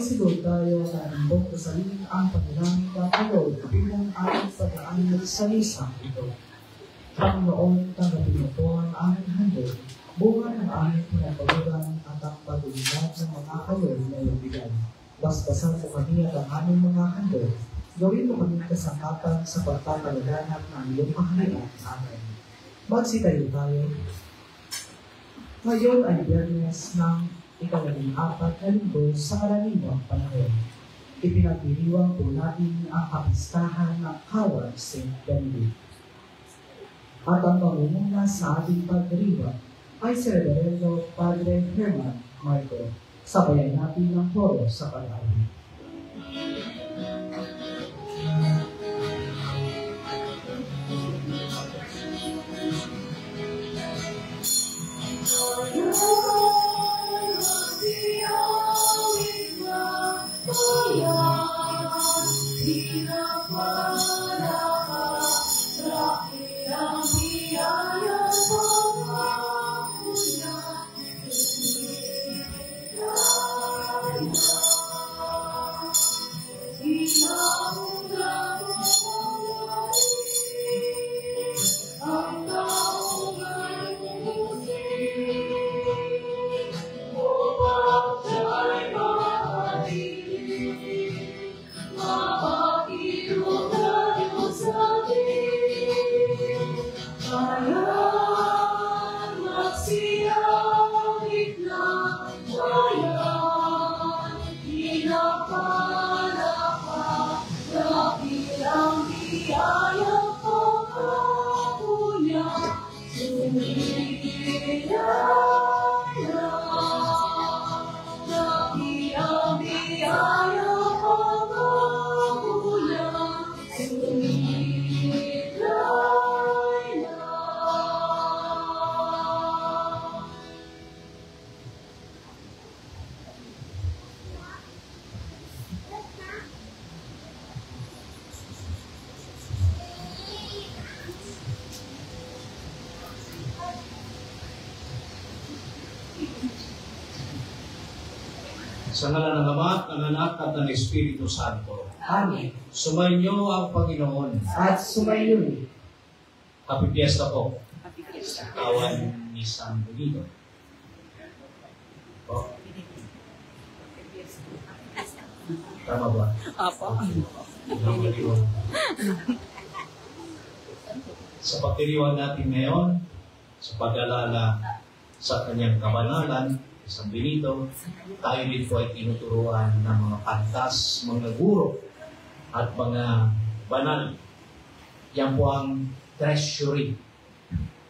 Magsigod tayo na nandong kasalin ang panalangin ng Lord bilang ating pag-aanod sa isang ito. Panginoon, tanggapin mo po ang aming handog, bunga ng aming pinapagalan at ang pag-ulilat ng mga kalor na iyong bigay. Basbasan mo kami at ang aming mga handog, gawin mo kami kasangkapan sa pagpapalaganap ng iyong kaharian. Amen. Magsitayo tayo. Ngayon ay Biyernes ng ika-14 na linggo sa karaniwang panahon. Ipinagdiriwang po natin ang kapistahan ng Kawad St. Benedict. At ang pangunguna sa ating pagdiriwang ay si Reverendo Padre Herman Marco. Sabayan natin ang koro sa pag-awit. Sa ngalan ng Ama, ng Anak, at ng Espiritu Santo. Amen. Sumainyo ang Panginoon. At sumayo rin. Happy Fiesta po. Kawan ni San Benito. Oh. Tama ba? Apo. Sa pagdiriwang natin ngayon, sa pag-alala sa kanyang kabanalan, San Benito, tayo din po ay tinuturuan ng mga pantas, mga guro, at mga banal. Yan po ang treasury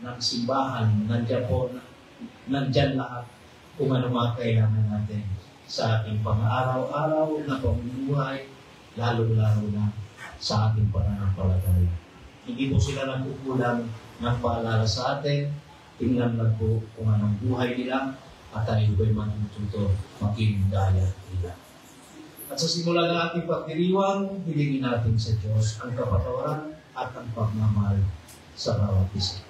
ng simbahan. Nandyan lahat kung ano mga kailangan natin sa ating pang-araw-araw na pamumuhay, lalo-lalo na sa ating pananampalataya. Hindi po sila nagkukulang ng paalala sa atin. Tingnan lang po kung anong buhay nila, at tayo ko'y matututo maging gaya nila. At sa simula ng ating pagdiriwang, hilingin natin sa Diyos ang kapatawaran at ang pagmamahal sa bawat isa.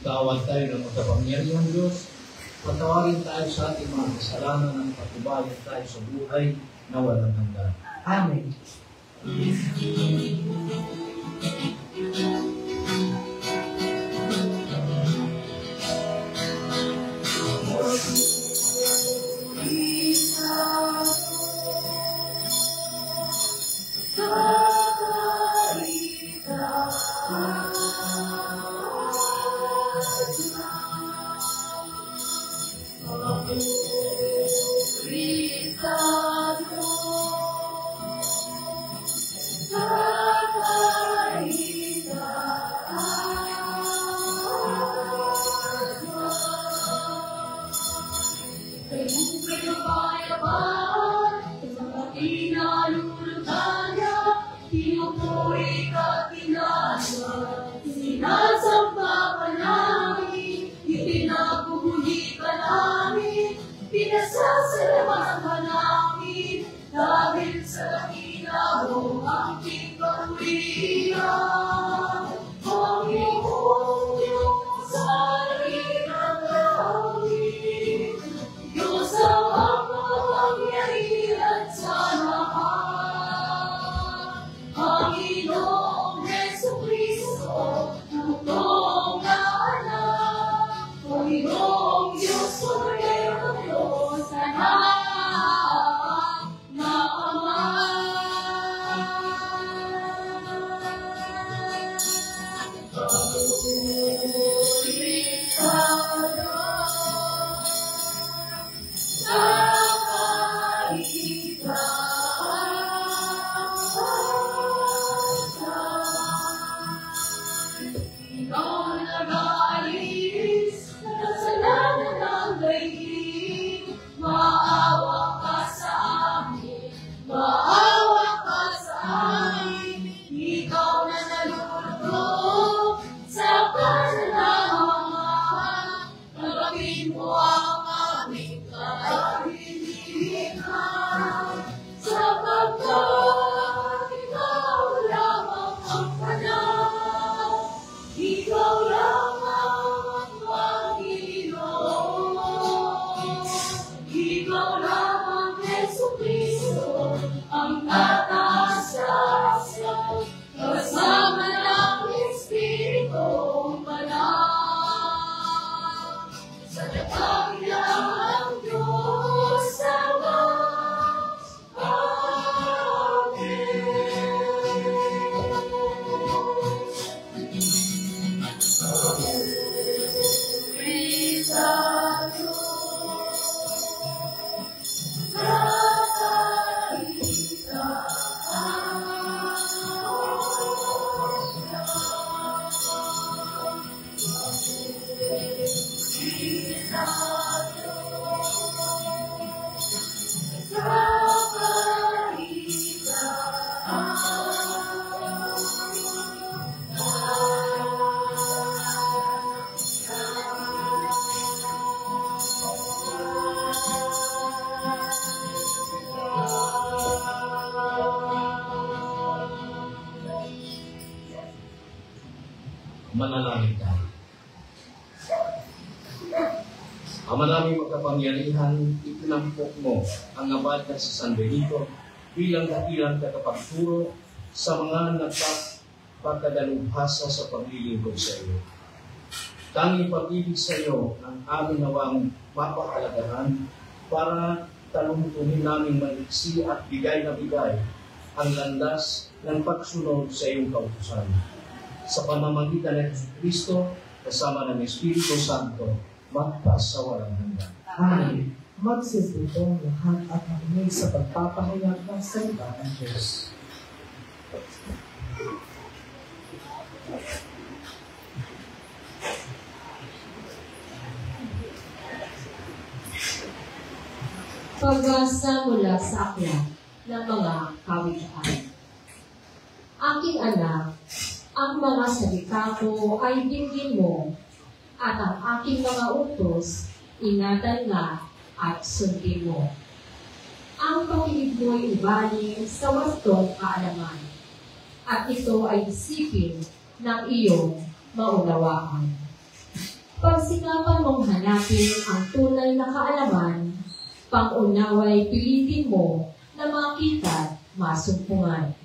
Tawag tayo ng makapangyarihang Diyos. Patawarin tayo sa ating mga kasalanan at patubayan tayo sa buhay na walang hanggan. Amen. Manalangin tayo. Ama namin magkapangyarihan, itinampok mo ang abad na sa San Benito bilang dakilang tagapagturo sa mga nagpapagdalubhasa sa paglilingkod sa iyo. Tanging pag-ibig sa iyo ang aming nawang mapakalagahan para talungtunin namin maliksi at bigay na bigay ang landas ng pagsunod sa iyong kautusan. Sa pamamagitan ng Kristo, kasama ng Espiritu Santo, magpasawalang hanggan. Amen. Magsisipong lahat at makinig sa pagpapahayag ng salita ng Diyos. Pagbasa mula sa aklat ng mga kawikaan. Aking anak, ang mga salita ko ay dinggin mo, at ang aking mga utos, ingatan nga at sundin mo. Ang pag-ibig mo'y ugali sa wastong kaalaman, at ito ay isipin ng iyong maunawaan. Pagsikapan mong hanapin ang tunay na kaalaman, pang-unaway pilitin mo na makita masumpungan.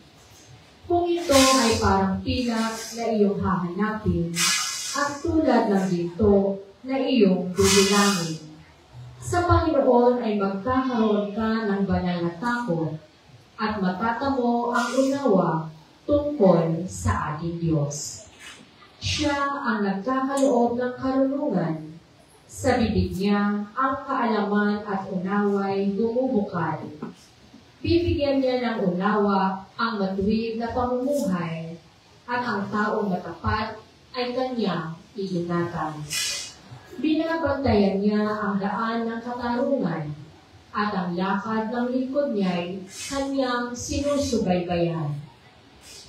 Kung ito ay parang pilak na iyong hahanapin at tulad ng ginto na iyong dudulangin, sa Panginoon ay magkakaroon ka ng banal na takot at matatamo ang unawa tungkol sa ating Diyos. Siya ang nagkakaloob ng karunungan. Sa bibig niya ang kaalaman at unaway bumubukal. Bibigyan niya ng unawa ang matuwid na pamumuhay at ang taong matapat ay kanyang iingatan. Binabantayan niya ang daan ng katarungan at ang lakad ng lingkod niya'y kanyang sinusubaybayan.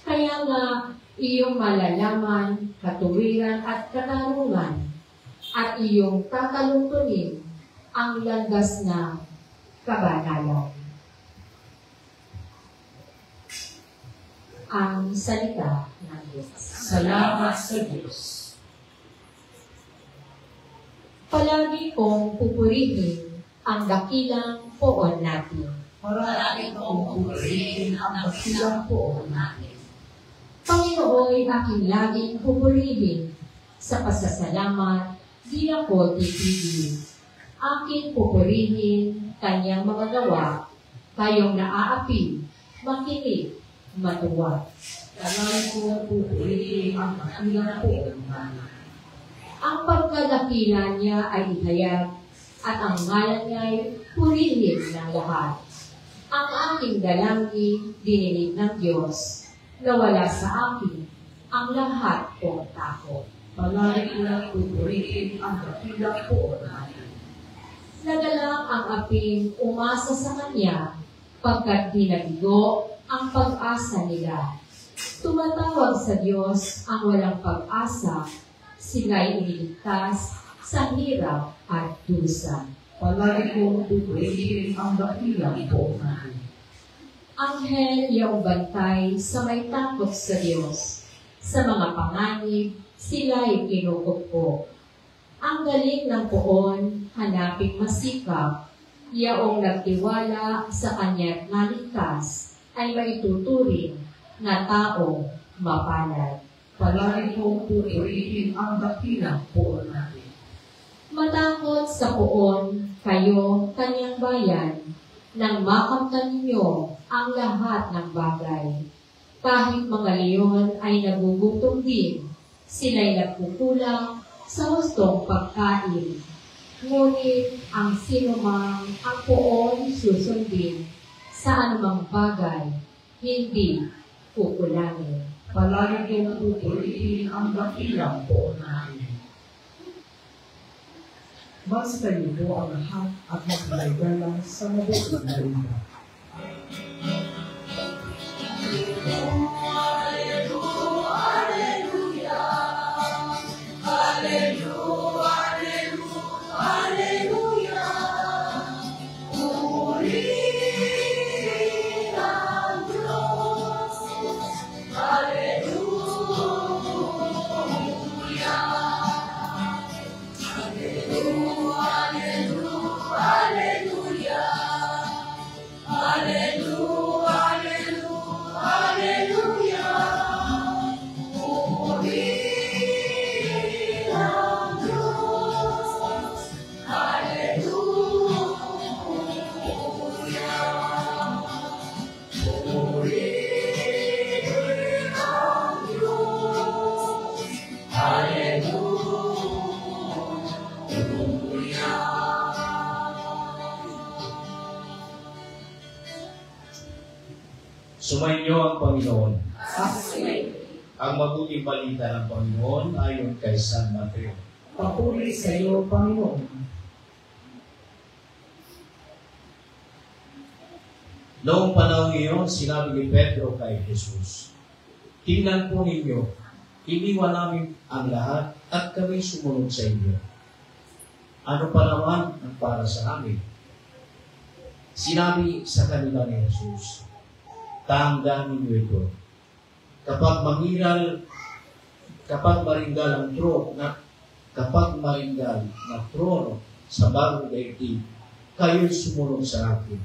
Kaya nga, iyong malalaman, katuwiran at katarungan at iyong tatalungtunin ang landas ng kabanalan. Ang salita ng Diyos. Salamat sa Diyos. Palagi kong pupurihin ang dakilang poon natin. Marami kong pupurihin ang dakilang poon natin. Panginoon aking laging pupurihin. Sa pasasalamat, di ako titigil. Aking pupurihin kanyang mga gawa, kayong naaapi, makinig, matuwa. Marami kong pupurihin ang dakilang poon natin. Ang pagkadakila niya ay ihayag, at ang ngalan niya ay purihin ng lahat. Ang aking dalangin, dinilig ng Diyos, nawala sa akin ang lahat kong takot. Palagi kong pupurihin ang dakilang poon natin. Nagalang ang aping umasa sa Kanya, pagkat di nabigo ang pag-asa nila. Tumatawag sa Diyos ang walang pag-asa, sila'y iniligtas sa hirap at dusa. Palagi kong pupurihin ang dakilang poon natin. Anghel iyong bantay sa may takot sa Diyos. Sa mga panganib, sila'y kinukupko. Ang galing ng poon, hanaping masikap, yaong nagtiwala sa kanya't naligtas, ay maituturing na taong mapalad. Palagi kong pupurihin ang dakilang poon natin. Matakot sa poon, kayo, kanyang bayan, nang makamtan ninyo ang lahat ng bagay. Kahit mga leon ay nagugutom din, sila'y nagkukulang sa hustong pagkain. Ngunit ang sinumang ang poon susundin sa anumang bagay, hindi kukulangin. Palagi kong pupurihin ang dakilang poon natin. Magsitayo po ang lahat at magpapagalang sa mabuting balita. Sumainyo ang Panginoon. Ang mabuting balita ng Panginoon ayon kay San Mateo. Papuri sa iyo, Panginoon. Noong panahon iyon, sinabi ni Pedro kay Jesus, "Tingnan po ninyo, iniwan namin ang lahat at kami sumunod sa inyo. Ano pa naman ang para sa amin?" Sinabi sa kanila ni Jesus, "Tandaan ninyo ito. Kapag maringgal na trono sa bagong daigdig, kayo'y sumunod sa akin,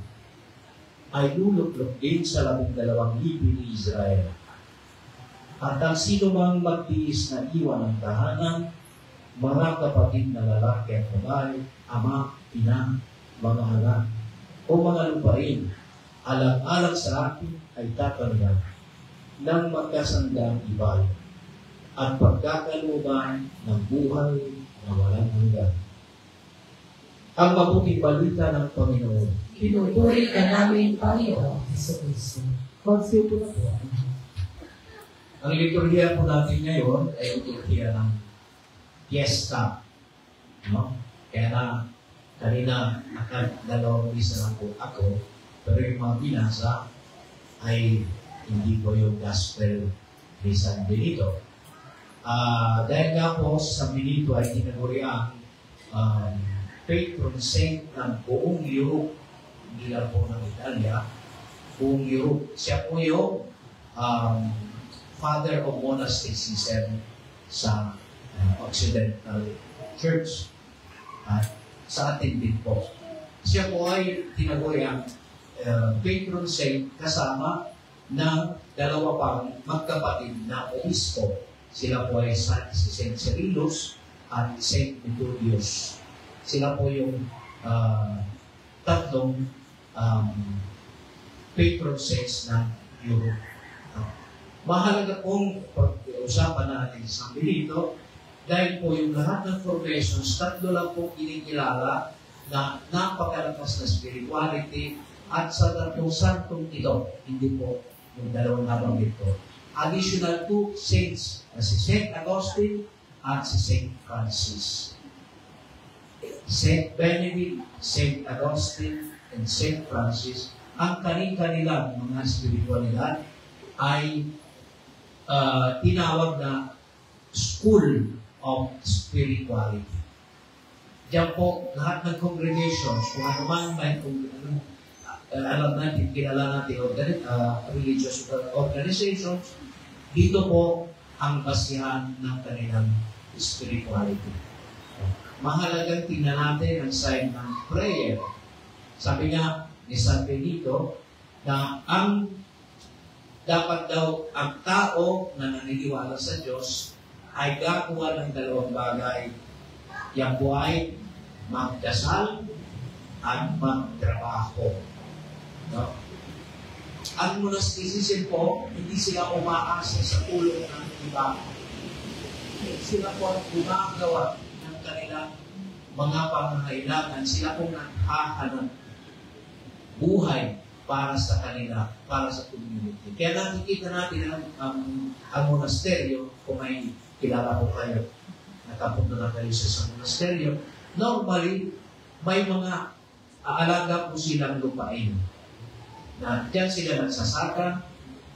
ay luluklok din sa 12,000 ni Israel. At ang sino mang magtiis na iwan ng tahanan, mga kapatid na lalaki at babae, ama, ina, mga anak, o mga lupain, alang-alang sa akin ay tatanggap ng magkasandang ibal at pagkakaluban ng buhay na walang hanggan." Ang mabuting balita ng Panginoon. Pinupuri ka namin, Panginoon Jesucristo. Magsipo na po. Ang liturhiya po natin ngayon ay liturhiya ng fiesta. No? Kaya na kanina nakadalawang isa lang po ako, pero yung mga binasa ay hindi po yung gospel ni San Benito. Dahil nga po sa San Benito ay tinaguri ang patron saint ng buong Europe, hindi lang po ng Italia, buong Europe. Siya po yung father of monasticism sa Occidental Church at sa atin din po. Siya po ay tinaguri ang patron saint kasama ng dalawa pang magkapatid na obispo. Sila po ay si Saint Cyrillus at Saint Methodius. Sila po yung tatlong patron saints ng Europe. Mahalaga pong pag-usapan natin sa Benito dahil po yung lahat ng professions, tatlo lang po kinikilala na napakalakas na spirituality at sa tatlong santong ito, hindi po yung dalawang nabanggit ko. Additional two saints na si Saint Augustine at si Saint Francis. Saint Benedict, Saint Augustine, and Saint Francis, ang kanilang mga spiritualidad ay tinawag na School of Spirituality. Diyan po, lahat ng congregations, kung ano man may alam natin, kilala natin religious organizations, dito po ang basihan ng kanilang spirituality. Mahalagang tingnan natin ang sign ng prayer. Sabi nga ni San Benito na ang dapat daw ang tao na naniniwala sa Diyos ay gagawa ng dalawang bagay. Yan po ay magdasal at magtrabaho. No? Ang monasticism po, hindi sila umaasa sa tulong ng iba. Sila po ang gumagawa ng kanilang mga pangangailangan. Sila po naghahanap buhay para sa kanila, para sa community. Kaya nakikita natin ang monasteryo, kung may kilala po kayo, nakapunta na kayo sa monasteryo, normally, may mga aalaga po silang lupain. Na diyan sila nagsasaka,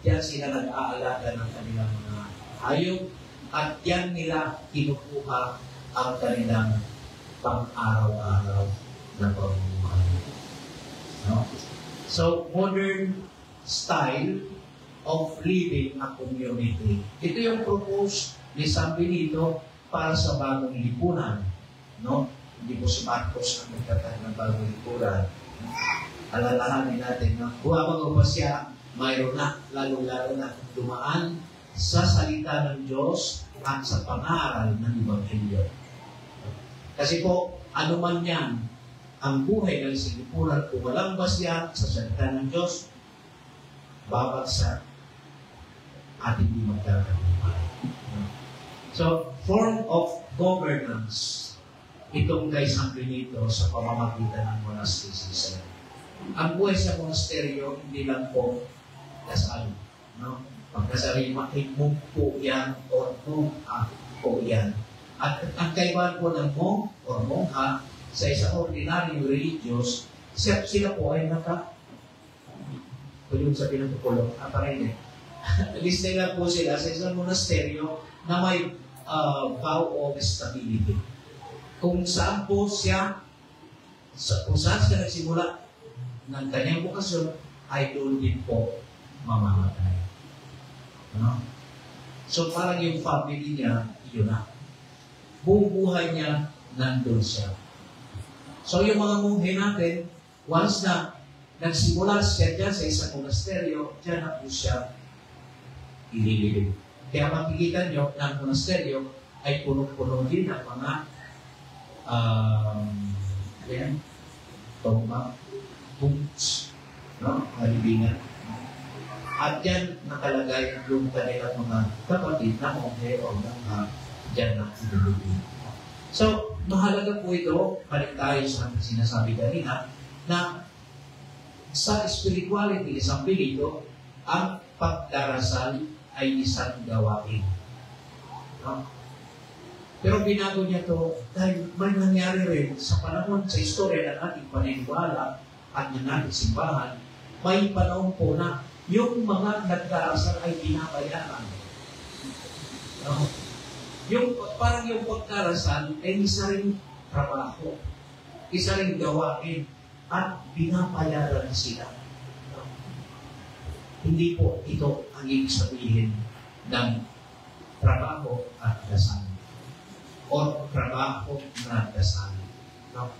diyan sila nag-aalaga ng kanilang mga hayop, at diyan nila kinukuha ang kanilang pang-araw-araw na pamumuhay. No? So, modern style of living a community. Ito yung propose ni San Benito para sa bagong lipunan. No? Hindi po si Marcos ang nagtatag ng bagong lipunan. Alalahanin natin na buhabang pa siya, mayroon na, lalong-lalo na dumaan sa salita ng Diyos at sa pangaral ng Ebanghelyo. Kasi po, ano man yan, ang buhay ng silipunan, kung walang basya sa salita ng Diyos, babagsak at hindi magkakagumpay. So, form of governance, itong kay San Benito sa pamamagitan ng monasticism. Ang buhay sa monasteryo, hindi lang po kasal. No? Pagkasari, makimong po yan o po yan. At ang kaibahan po ng monk o mongha sa isang ordinary religious, sila po ay kung yung sabi ng tukulong, parang listay lang po sila sa isang monasteryo na may vow of stability. Kung saan po siya, kung saan siya nagsimula ng kanyang bukasyon, ay doon din po mamamatay. No? So parang yung family niya, yun na. Buong buhay niya, nandun siya. So yung mga munghe natin, once na nagsimula siya dyan sa isang monasteryo, dyan na po siya ililibig. Kaya makikita nyo na ang monasteryo ay puno-puno din ng mga tomba, boots, no? Halibingan. At dyan nakalagay yung kanilang mga kapatid na monghe o mga dyan na ililibig. So, mahalaga po ito, balik tayo sa sinasabi kanina, na sa spirituality ni San Benito, ang pagdarasal ay isang gawain. No? Pero binago niya to dahil may nangyari rin sa panahon, sa istorya ng ating paniniwala at ng ating simbahan, may panahon po na yung mga nagdarasal ay binabayaran. No? Parang yung pagdarasal ay isa rin trabaho, isa rin gawain, at binabayaran sila. No? Hindi po ito ang ibig sabihin ng trabaho at dasal. O trabaho na dasal. No?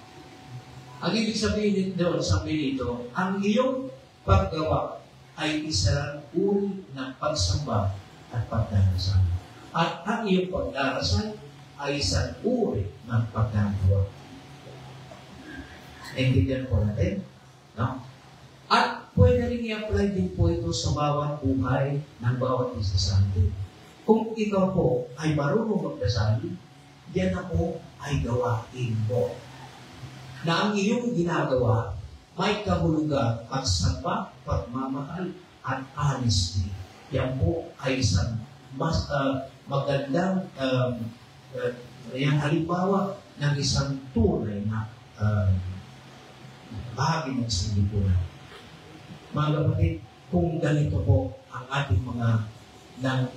Ang ibig sabihin doon sa Benito, ang iyong paggawa ay isang uri ng pagsamba at pagdarasal. At ang iyong pagdarasal ay isang uri ng pagdagawa. Naintindihan po natin? No? At pwede rin i-apply din po ito sa bawat buhay ng bawat isa sa atin. Kung ikaw po ay marunong magdasal, yan na po ay gawain mo. Na ang iyong ginagawa may kahulugan, pagsamba, pagmamahal, at honesty. Yan po ay isang mas magandang halimbawa ng isang tunay na bahagi ng silipunan. Mga kapatid, kung ganito po ang ating mga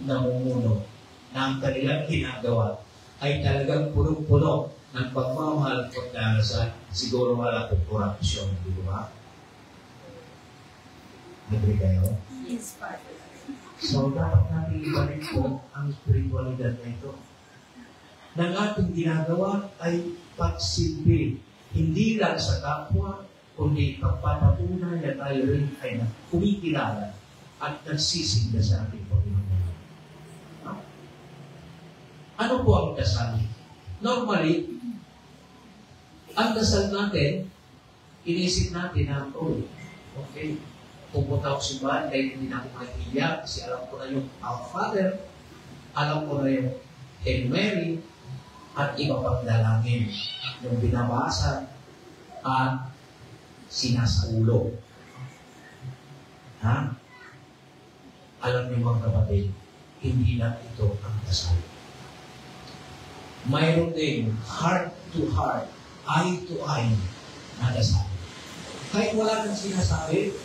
namumuno na ang kanilang ginagawa ay talagang punong-puno ng pagmamahal at pagdarasal, siguro wala pong korupsyon, di ba? Agree kayo? Yes, Father. So, dapat natin ibalik po ang spiritualidad na ito. Ng ating ginagawa ay pagsilbi, hindi lang sa kapwa, kundi pagpapatunay na tayo rin ay kumikilala at nagsisigla sa ating Panginoon. Ano po ang dasal? Normally, ang dasal natin, inisip natin na, okay, pupunta ako sa simbahan, kahit hindi na ako makikiyak, kasi alam ko na yung Our Father, alam ko na yung Hail Mary, at iba pang dalangin, yung binabasa, at sinasaulo. Ha? Alam niyo mga kapatid, hindi lang ito ang dasal. Mayroon din heart-to-heart eye-to-eye na dasal. Kahit wala kang sinasabi,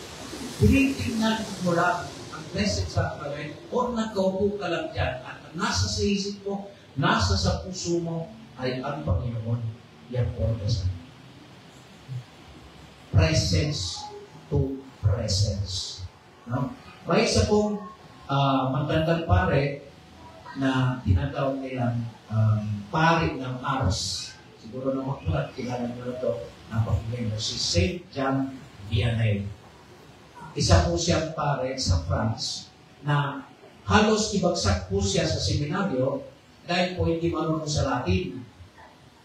tinitingnan mo lang ang Blessed Sacrament o nagkaupo ka lang dyan at nasa sa isip mo, nasa sa puso mo ay ang Panginoon. Yan po ang dasal. Presence to presence. No? May isa pong matandang pare na tinatawag nilang pare ng Ars. Siguro na magpulat, kilala nyo na ito, napakinggan nyo, si Saint John Vianney. Isa po siyang pare sa France na halos ibagsak po siya sa seminaryo dahil po hindi marunong sa Latin.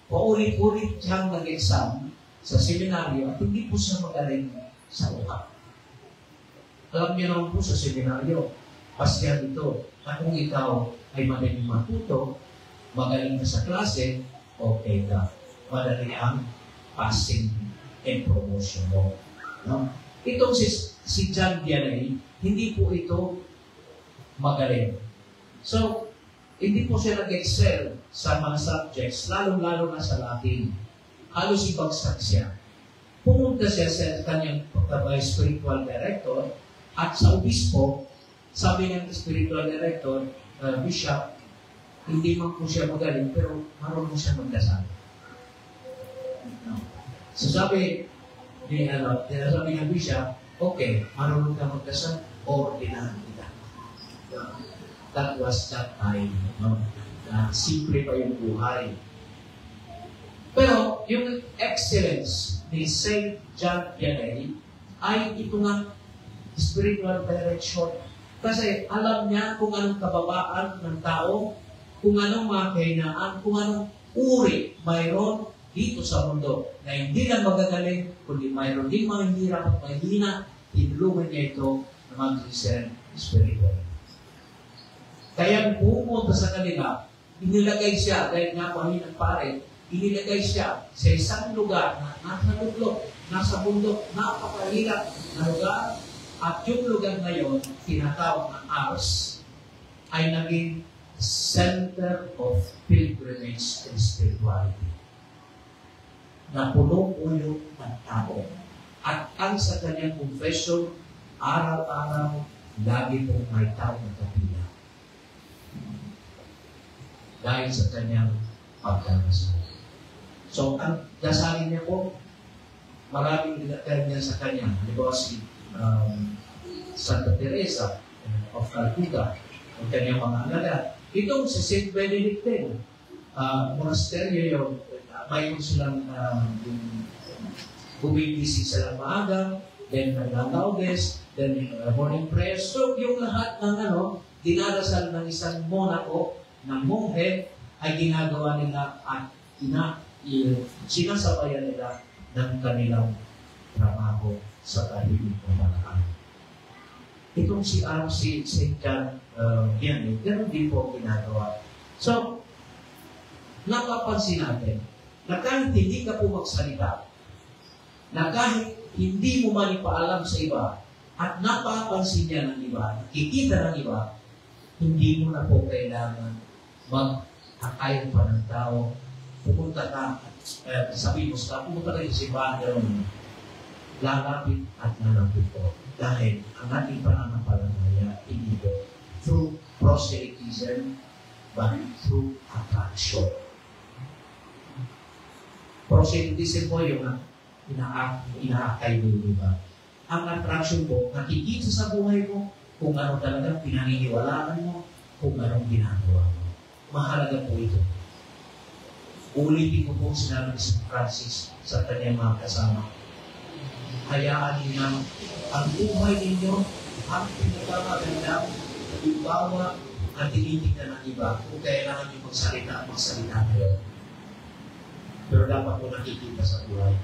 Paulit-ulit siyang nag-exam sa seminaryo at hindi po siya magaling sa utak. Alam niyo naman po sa seminaryo, pasyan ito, at kung ikaw ay magaling matuto, magaling ka sa klase, okay ka. Madali ang passing and promotion mo. No? Itong si John Vianney, hindi po ito magaling. So, hindi po siya nag-excel sa mga subjects, lalong-lalo na sa Latin. Halos ibagsak siya. Pumunta siya sa kanyang spiritual director at sa obispo, sabi ng spiritual director, Bishop, hindi man po siya magaling, pero marunong siya magdasal. So sabi ng Bishop, okay, marunong ka magdasal, ordinahan kita. That was that time. No? Simple pa yung buhay. Pero yung excellence ni Saint John Vianney ay ito nga spiritual direction. Kasi alam niya kung anong kababaan ng tao, kung anong mga kahinaan, kung anong uri mayroon dito sa mundo na hindi lang magagaling, kundi mayroon din mga hirap at mahina, tinulungan niya ito na mag-discern spiritual. Kaya pumunta sa kanila, inilagay siya, dahil nga pahinang pare, inilagay siya sa isang lugar na nasa bundok, napakahirap na lugar, at yung lugar na yun, tinatawag ng Ars, ay naging center of pilgrimage and spirituality. Na puno-puno ng tao. At ang sa kanyang confession, araw-araw, lagi pong may tao na kapila. Dahil sa kanyang pagdarasal. So, ang dasalin niya po, maraming dinatay niya sa kanya. Halimbawa si Santa Teresa of Calcutta, ang kanyang mga alaga. Itong si St. Benedict din, monasteryo yung mayroon silang bumigising silang maaga, then nag-laudes, then morning prayer. So, yung lahat ng dinarasal ng isang monako, ng monghe, ay ginagawa nila at sinasabayan nila ng kanilang trabaho sa tahimik ng paraan. Itong si St. John Vianney, ganoon din po ginagawa. So, napapansin natin na kahit hindi ka po magsalita, na kahit hindi mo man ipaalam sa iba, at napapansin niya ng iba, nakikita ng iba, hindi mo na po kailangan mag-akayin pa ng tao, pumunta ka, sabi mo sa pumunta kayo sa simbahan, lalapit at lalapit po. Dahil ang ating pananampalataya, hindi po through proselytism, but through attraction. Proselytism po yung inaakay mo, di ba? Ang attraction po, nakikita sa buhay mo kung ano talaga pinaniniwalaan mo, kung anong ginagawa mo. Mahalaga po ito. Ulitin ko po sinabi si Francis sa kanyang mga kasama. Hayaan niyo na ang buhay ninyo, ang pinakamagandang ibawa at tinitignan ng iba kung kailangan niyo magsalita kayo. Pero dapat po nakikita sa buhay.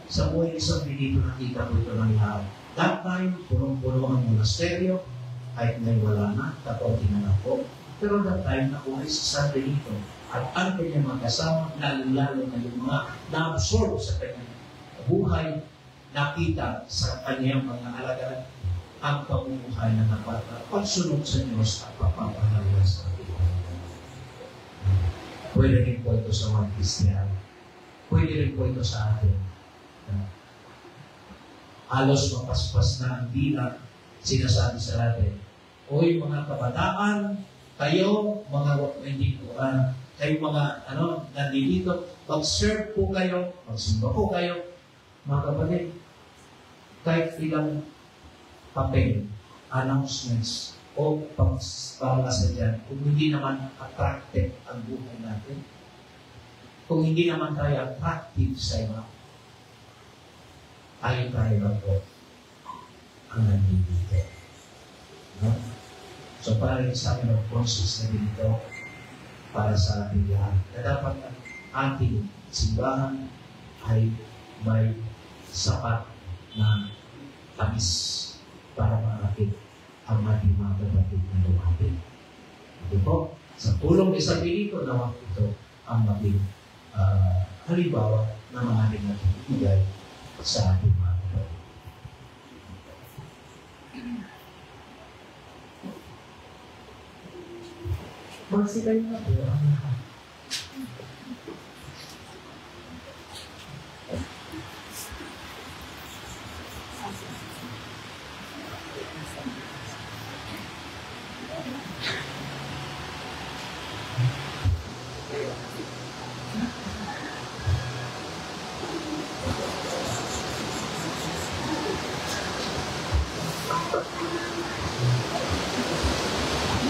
Sa buhay ng isang pinito nakita po ito ng lahat. That time, punong-puno ang monasteryo, kahit ngayon wala na, tapos tinanap po. Pero that time, nakuhay sa San Benito. At ang kanyang mga kasama, lalo na yung mga na-absorb sa kanyang buhay, nakita sa kanyang mga alagad ang pamumuhay na pagsunod sa Diyos at papapahalaga sa buhay. Pwede rin po ito sa mga Kristiyan. pwede rin po ito sa atin. Halos mapaspas na ang dila, sinasabi sa atin, "Oy, mga kabataan, kayo, mga hindi ko, kayo mga, nandito, mag-serve po kayo, magsimba po kayo." Mga kapatid, kahit ilang papel, announcements, o pangasa dyan, kung hindi naman attractive ang buhay natin, kung hindi naman tayo attractive sa iba, tayo lang po ang nandito. No? So, para rin sa akin, process na dito para sa ating lahat. Na dapat ang ating simbahan ay may sapat na tamis para maakit ang ating mga kapatid na lumapit. Ito po, sa tulong ni San Benito, nawa ito ang maging halimbawa na mga natin ibigay sa ating mga kapatid. Magsilay na po ang lahat.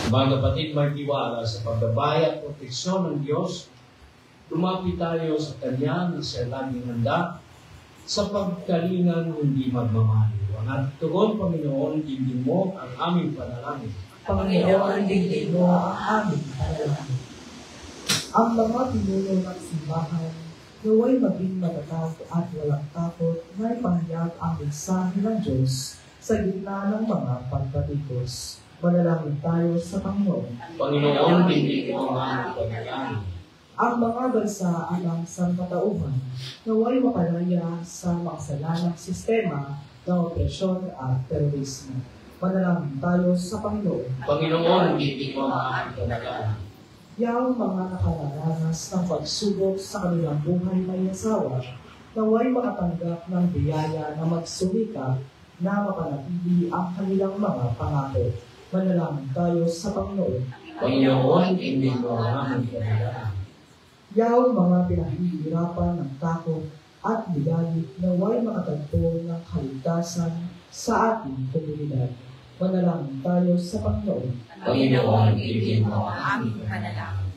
Mga kapatid, may tiwala sa paggabay at proteksyon ng Diyos, lumapit tayo sa Kanya na siya laging handa sa pagkalingan hindi magmamaliw. Ang ating tugon, Panginoon, dinggin mo ang aming panalangin. Panginoon, dinggin mo ang aming panalangin. Ang mga pinuno ng simbahan, naway maging matatag at walang takot na ipahayag ang mensahe ng Diyos sa gitna ng mga pagbatikos. Manalangin tayo sa Panginoon. Panginoon, dinggin mo ang aming panalangin. Ang mga bansa alang sa katauhan, naway makalaya sa makasalanang sistema ng operasyon at terorismo. Manalangin tayo sa Panginoon. Panginoon, dinggin mo ang aming panalangin. Yang mga nakararanas ng pagsubok sa kanilang buhay may asawa, naway makatanggap ng biyaya na magsumika na mapanatili ang kanilang mga pangako. Manalangin tayo sa Panginoon. Panginoon, dinggin mo ang aming panalangin. Yaw mga pinahihirapan ng takot at bigalit naway makatagpo ng kaligtasan sa ating komunidad. Manalangin tayo sa Panginoon. Panginoon, dinggin mo ang aming panalangin.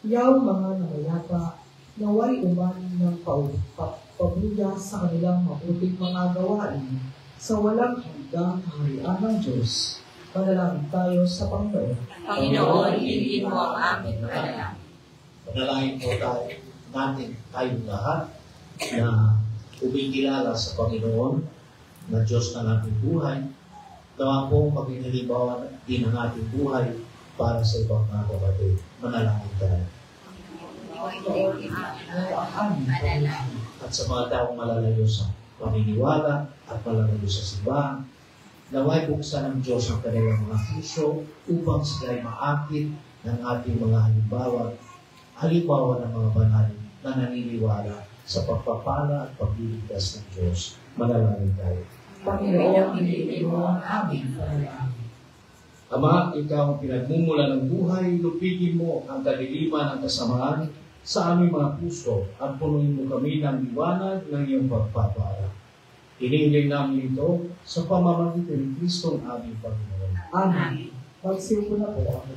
Yaw mga namayapa naway umani ng pabuya sa kanilang mabuting mga gawain sa walang hanggang kaharian ng Diyos. Manalangin tayo sa Panginoon. Panginoon, dinggin mo ang aming panalangin. Panalangin po tayo natin tayong lahat na kumikilala sa Panginoon na Diyos ng ating buhay. Nawa po maging halimbawa din ang ating buhay para sa ibang mga kapatid. Manalangin tayo. Ang aming panalangin. At sa mga taong malalayo sa paniniwala at malalayo sa simbahan, naway buksan ng Diyos ang kanilang mga puso upang sila'y maakit ng ating mga halimbawa ng mga banal na naniniwala sa pagpapala at pagliligtas ng Diyos. Manalangin tayo. Panginoon, dinggin mo ang aming panalangin. Ama, ikaw ang pinagmumula ng buhay, lupigin mo ang kadiliman at kasamaan sa aming mga puso at punuin mo kami ng liwanag ng iyong pagpapala. Hinihiling namin ito sa pamamagitan ni Kristo ang aming Panginoon. Amen. Magsiupo na po ako.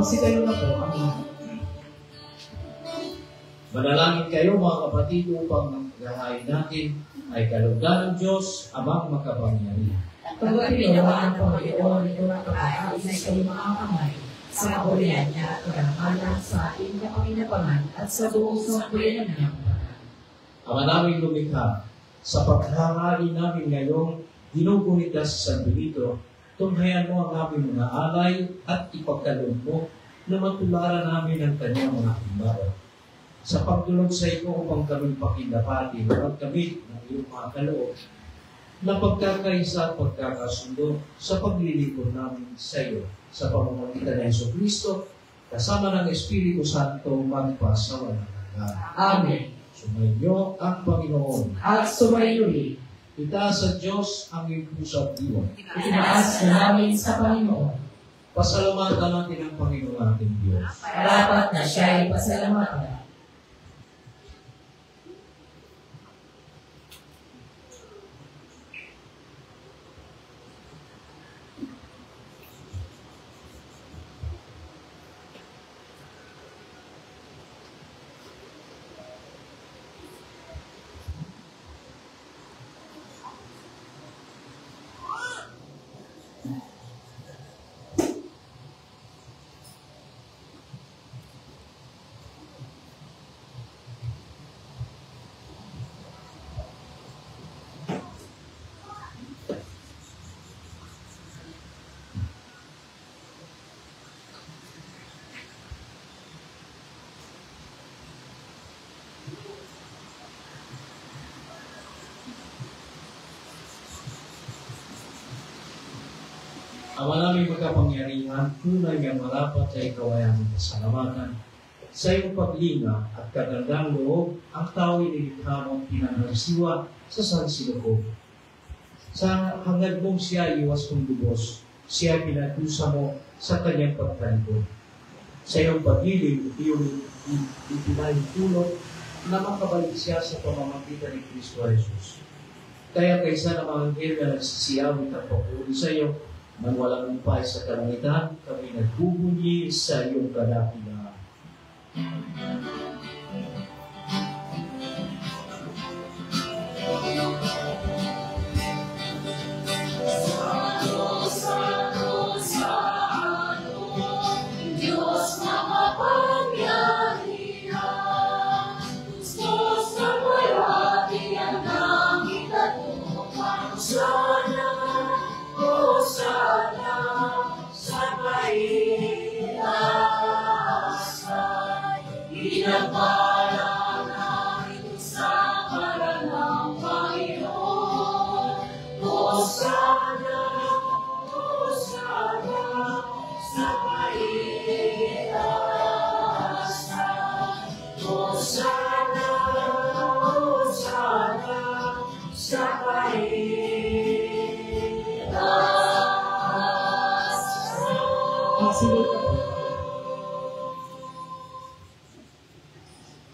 Magsitayo na po ang lahat. Manalangin kayo mga kapatid upang ang gahain natin ay kalugdan ng Diyos, Amang makapangyarihan. Tanggapin niyo ang Panginoon itong pagkaais sa mga kamay sa kahulihan niya at karangalan sa ating kapanginapangan at sa buong sambayanan niya. Ama namin lumikha, sa paghahari namin ngayong ginugunita sa San Benito, tunghayan mo ang aming mga alay at ipagkaloob mo na matularan namin ang kanyang mga himbara. Sa pagtulog sa iyo upang kami pakindapati at kami ng iyong mga kaloob na pagkakaisa at pagkakasundo sa paglilingkod namin sa iyo sa pamamagitan ng Jesucristo kasama ng Espiritu Santo magpasawalang hanggan. Amen. Sumainyo ang Panginoon. At sumayo rin. Itaas sa Diyos ang iyong puso at diwa. Itinaas na namin sa Panginoon. Pasalamatan natin ang Panginoon ating Diyos. Dapat na siya ay pasalamatan. Ama namin magkapangyarihan, tunay ang marapat sa ikaw ay aming pasalamatan. Sa iyong paglinga at kagandang loob, ang tao ay nilikha mong pinanarsiwa sa sansinukob. Sa hangad mong siya iwas kong lubos, siya pinadusa mo sa kanyang pagtalikod. Sa iyong paghiling, iyong ipinahintulot na makabalik siya sa pamamagitan ni Kristo Jesus. Kaya kaysa na mga anghel na nagsisiyawit ang papuri sa iyo, nang walang umpay sa kalangitan, kami nagbubunyi sa iyong kadakilaan.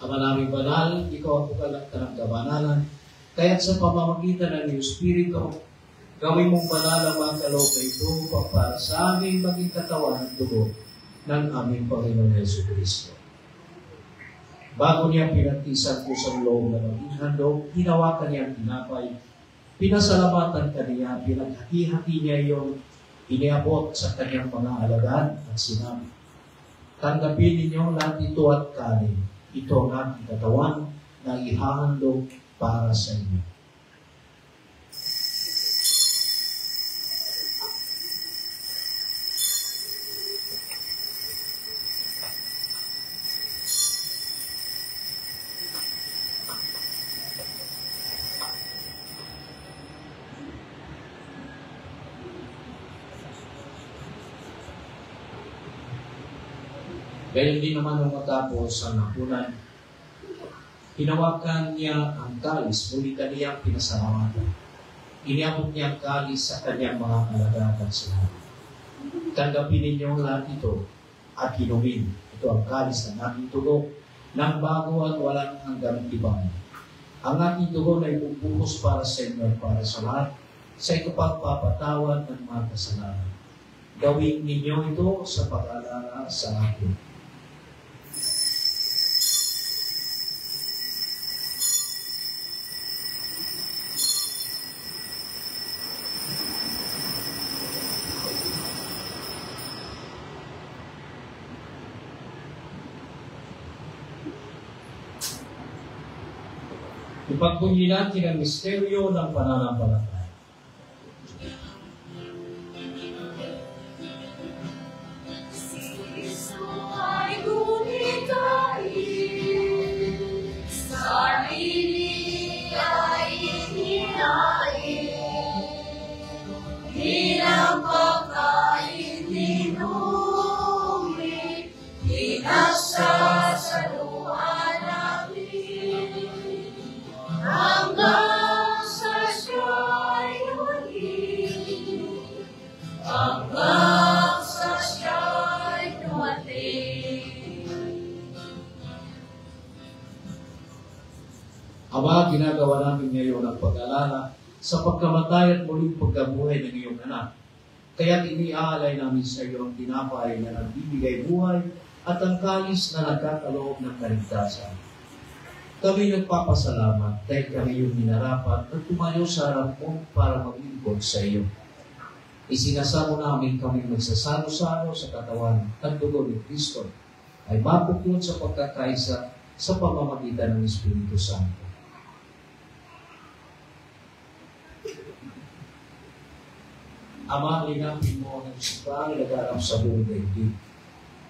Ama naming banal, ikaw ang pukalakta ng kabanalan, kaya't sa pamamagitan ng iyong Espiritu, gawin mong banal ang mga kaloob na ito upang para sa aming maging katawan at dugo ng aming Panginoon Jesucristo. Bago niya pinagtisan ko sa loob na maging handog, hinawakan niya ang tinapay, pinasalamatan ka niya, pinaghati-hati niya yung iniabot sa kanyang mga alagad at sinabi, tanggapin ninyo lahat ito at kanin. Ito ang aking katawan na ihahandog para sa inyo. Gayon din naman nung matapos ang hapunan, hinawakan niya ang kalis, muli kaniyang pinasalamatan. Iniabot niya ang kalis sa kanyang mga alagad at sinabi, tanggapin ninyo lahat ito at inumin. Ito ang kalis ng aking tugo, ng bago at walang hanggang tibay. Ang aking tugo na ibubuhos para sa inyo at para sa lahat, sa ikapagpapatawad ng mga kasalanan. Gawin ninyo ito sa pag-alala sa akin. Ipagbunyi natin ang misteryo ng pananampalataya. Ama, ginagawa namin ngayon ang pag-alala sa pagkamatay at muling pagkabuhay ng iyong anak. Kaya't iniaalay namin sa iyo ang tinapay na nagbibigay buhay at ang kalis na nagkakaloob ng kaligtasan. Kami nagpapasalamat dahil kami yung minarapat at tumayo sa harap mo para maglingkod sa iyo. Isinasamo namin kami magsasalo-salo sa katawan at dugo ni Kristo ay mapuklod sa pagkakaisa sa pamamagitan ng Espiritu Santo. Ama, linapin mo ang sipang laganap sa buong daigdig.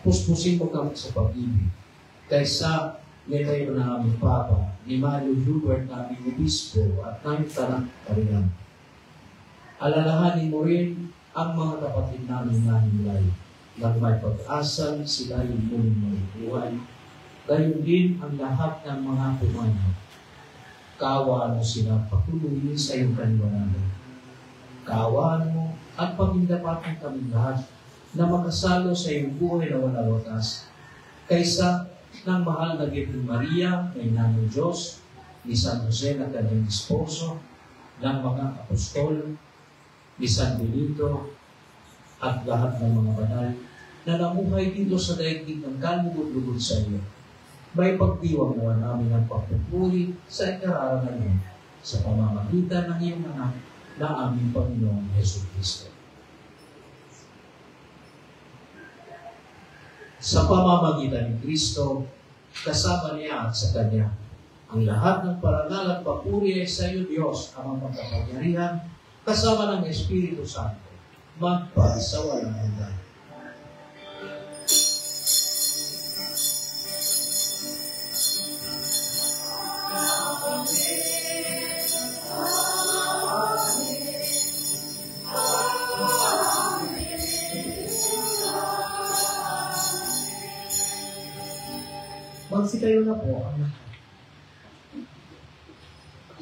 Puspusin mo kami sa pag-ibig. Kaysa nitayo na aming Papa, ni Mario Hubert na aming Obispo at ng Tanang Karinang. Alalahanin mo rin ang mga kapatid namin nahimlay nang may pag-asal sila yung muling mabubuhay. Gayon din ang lahat ng mga pumanyo. Kaawaan mo sila patuloy sa iyong kaliwanagan. Kaawaan mo at pamindapatan kami lahat na makasalo sa iyong buhay na walang wakas kaysa ng mahal na Virgen Maria, may Nanay Diyos, ni San Jose na kanyang esposo, ng mga apostol, ni San Benito, at lahat ng mga banal na namuhay dito sa daigdig ng kalugod-lugod sa iyo. May pagdiwang naman namin ang pagpupuri sa ikararangan mo sa pamamagitan ng iyong anak na aming Panginoong Yesu Kristo. Sa pamamagitan ni Kristo, kasama niya at sa Kanya, ang lahat ng parangal at papuri ay sa iyo, Diyos, ang makapangyarihan, kasama ng Espiritu Santo, magpaisawa ng hanggan. Magsitayo na po ang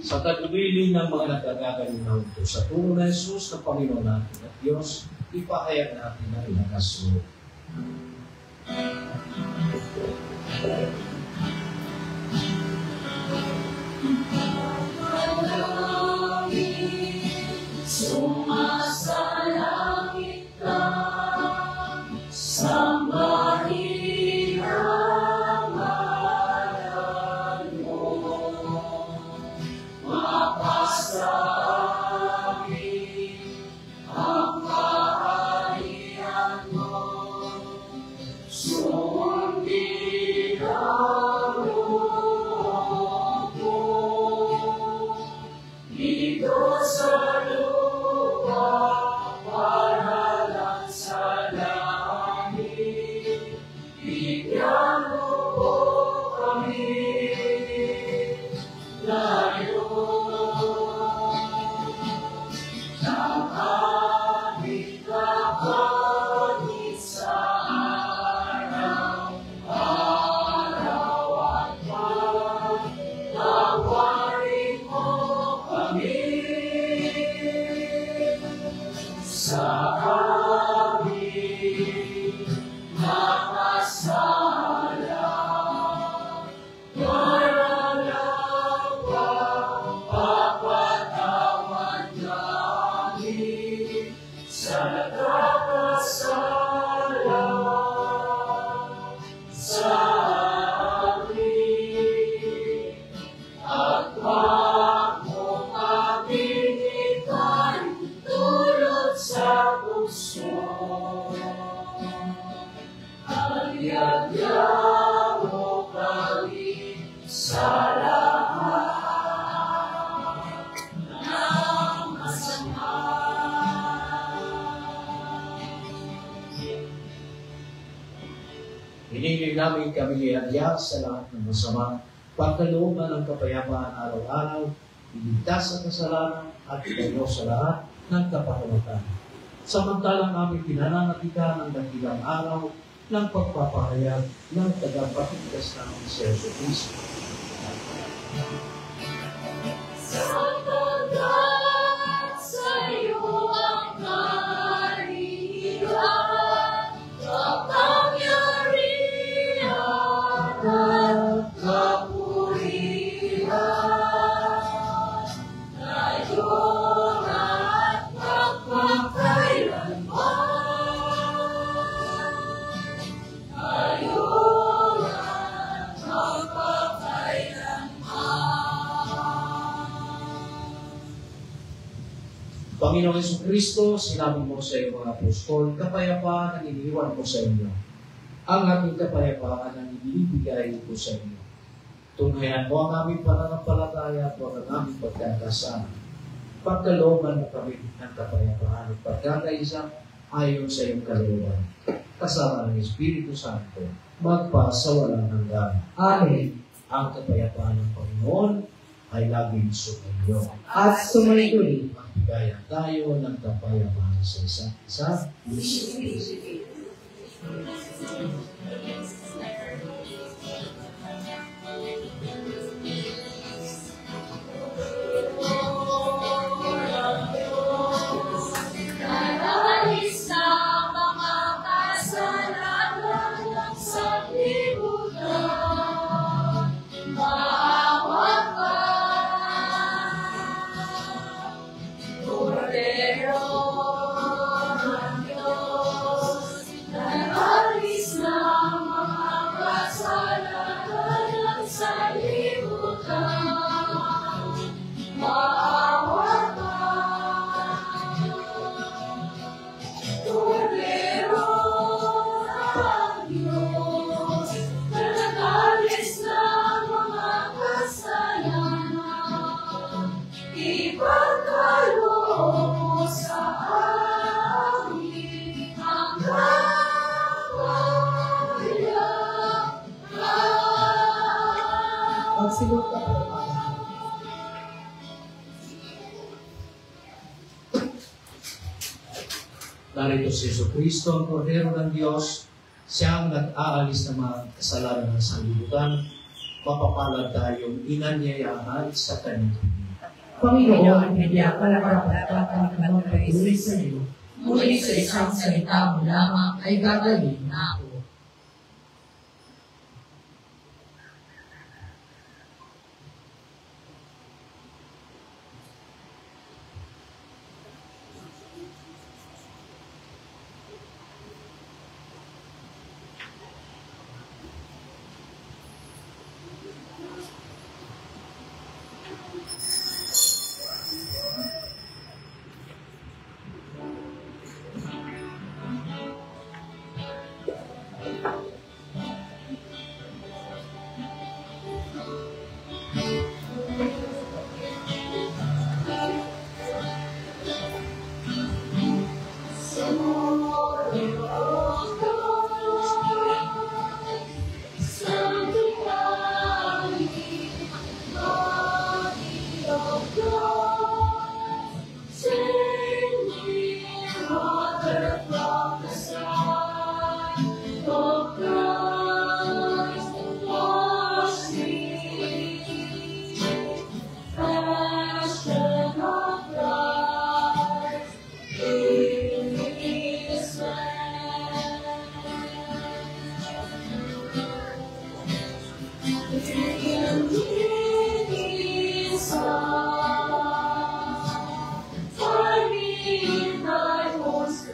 Sa tagubilin ng mga nagkagagaling ito, sa turo na Jesus na Panginoon natin at Diyos, ipahayag natin ang ilakas mo. Sumasalangit ka sa mahirap ngalan mo, mapasabi ang kaharian mo, sundin ang loob mo, dito sa sa Hiningin namin kami liadya sa lahat ng masama, pagkalooban ng kapayapaan araw-araw, iligtas sa kasalanan at itayo sa lahat ng kapahamakan. Samantalang aming pinananatikan ang dakilang araw ng pagpapahayag ng tagapagligtas namin si Yesu Cristo. Sapagkat sa'yo ang kaharian, kapangyarihan at kapurihan, ngayon at magpakailanman. Ngayon at magpakailanman. Panginoong Jesucristo, sinabi mo sa iyong mga apostol, kapayapaan ang iniiwan ko sa inyo. Ang aking kapayapaan ang ibibigay ko sa inyo. Tunghayan mo ang aming pananampalataya at ang aming pagkakasama. Pagkalooban mo kami ng kapayapaan at pagkakaisa ayon sa iyong kalooban. Kasama ng Espiritu Santo, magpasawalang hanggan. Amen. Ang kapayapaan ng Panginoon ay laging sumainyo. At sumainyo. Magbigayan tayo ng kapayapaan sa isa't isa. Naralis na mga kasalanan ng sanlibutan, maawa ka, Cordero ng Diyos. Naralis na mga kasalanan ng sanlibutan, maawa ka, Cordero ng Diyos, na nag-alis ng mga kasalanan, ipagkaloob mo sa amin ang kapayapaan. Magsigot ka po. Narito si Jesucristo, ang Kordero ng Diyos, siyang nag-aalis ng mga kasalanan ng sanlibutan, mapapalad tayong inanyayahan sa kanyang piling. Panginoon, hindi ako nakapagtatapang ng pag-uwi sa iyo. Muli sa isang salita mo lamang ay gagaling na ako. For me, thy most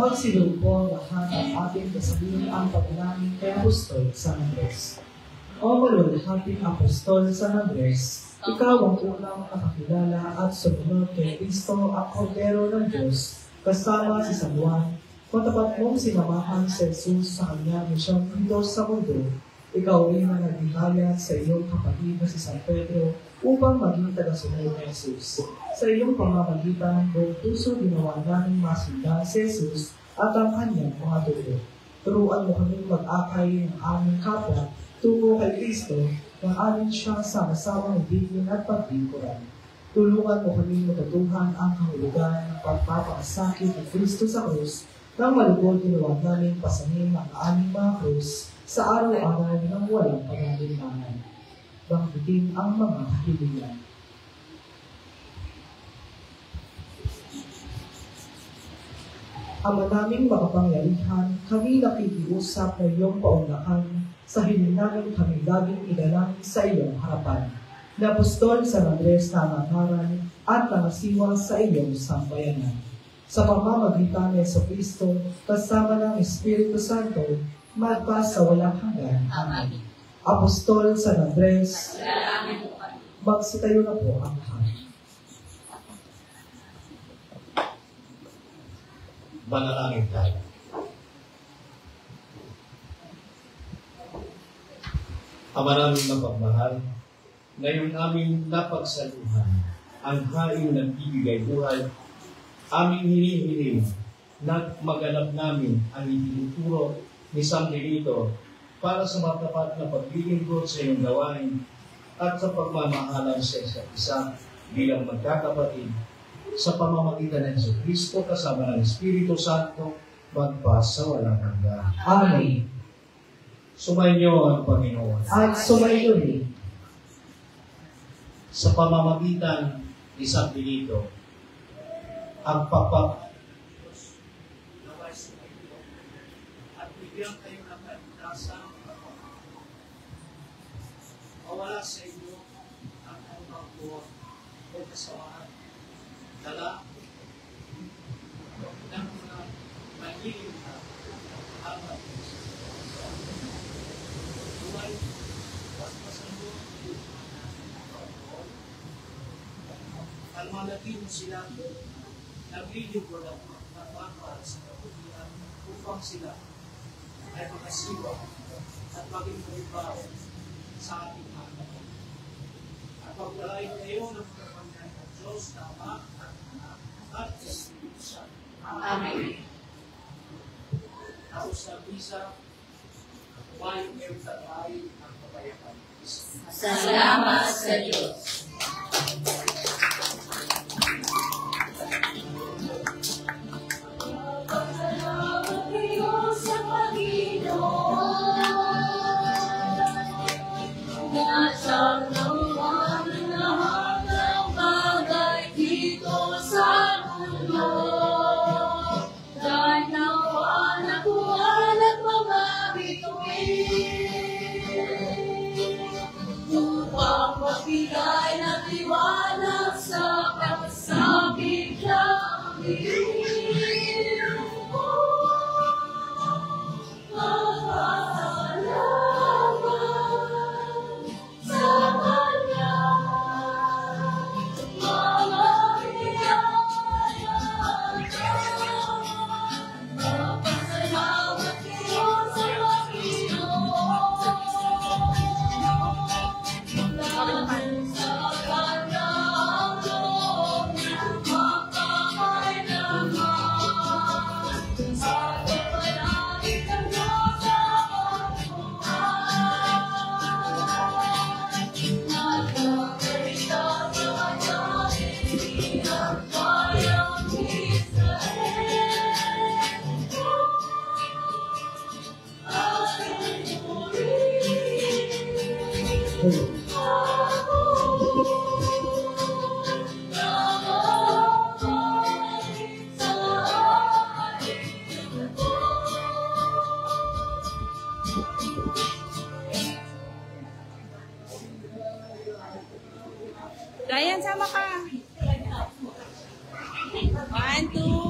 Magsilong po ang lahat ng ating kasabihin ang pagnamin kay Apostol San Andres. O malulhating Apostol San Andres, ikaw ang unang nakakilala at sumunod kay Kristo ang Kordero ng Diyos, kasama si San Juan, matapat mong sinamahan si Jesus sa kanyang misyong dito sa mundo. Ikaw rin ang naghihayag sa iyong kapatid na si San Pedro upang maging tagasunod ni Jesus. Sa iyong pamamagitan, buong puso ginawa namin masundan si Jesus at ang kanyang mga dugo. Turuan mo kaming mag-akay ng aming kapwa tungo kay Kristo na amin siyang sama-samang ibigin at paglingkuran. Tulungan mo kaming matutuhan ang kahulugan ng pagpapakasakit ni Kristo sa krus nang malugod ginawa namin pasanin ang aming mga krus sa araw-araw ng walang pag-alinlangan. Banggitin ang mga hilingan. Ama naming makapangyarihan, kami nakikiusap na iyong paunlakan sa hilingan kami laging idalangin sa iyong harapan. Na Apostol San Andres na amangaran at nangasiwa sa iyong sambayanan. Sa pamamagitan ni Jesucristo, kasama ng Espiritu Santo, magpas sa walang hanggan. Amen. Apostol San Andres, magsitayo na po ang lahat. Manalangin tayo. Ama namin mapagmahal, ngayong aming napagsaluhan ang haing nagbibigay buhay, aming hinihiling na maganap namin ang itinuturo ni San Benito para sa matapat na paglilingkod sa iyong gawain at sa pagmamahalan sa isa't isa bilang magkakapatid sa pamamagitan ng Jesucristo kasama ng Espiritu Santo magpas sa walang hanggan. Amen. Sumainyo ang Panginoon. At sumainyo rin. Sa pamamagitan ni San Benito, ang Papa naway sumainyo at bigyan kayo ng kaligtasan mawala sa inyo ang anumang buwan o kasamaan, dala ng mga magiging ang buhay at masando almalagin mo sila naglilingkod ang para sa kabutihan upang sila ay makasiwa at maging malibaw sa ating mga kapatid. At pagdalain kayo ng kapangyarihan ng Diyos na Ama at Espiritu Santo. Amen. Tapos ng misa, kumain kayo tatay ang kapayakan. Salamat sa Diyos. Magbigay ng liwanag sa pagsabing langit. Magpasalamat sa Kanya, mga biyaya. Magpasalamat kayo sa Panginoon. Ryan, sama ka. 1, 2.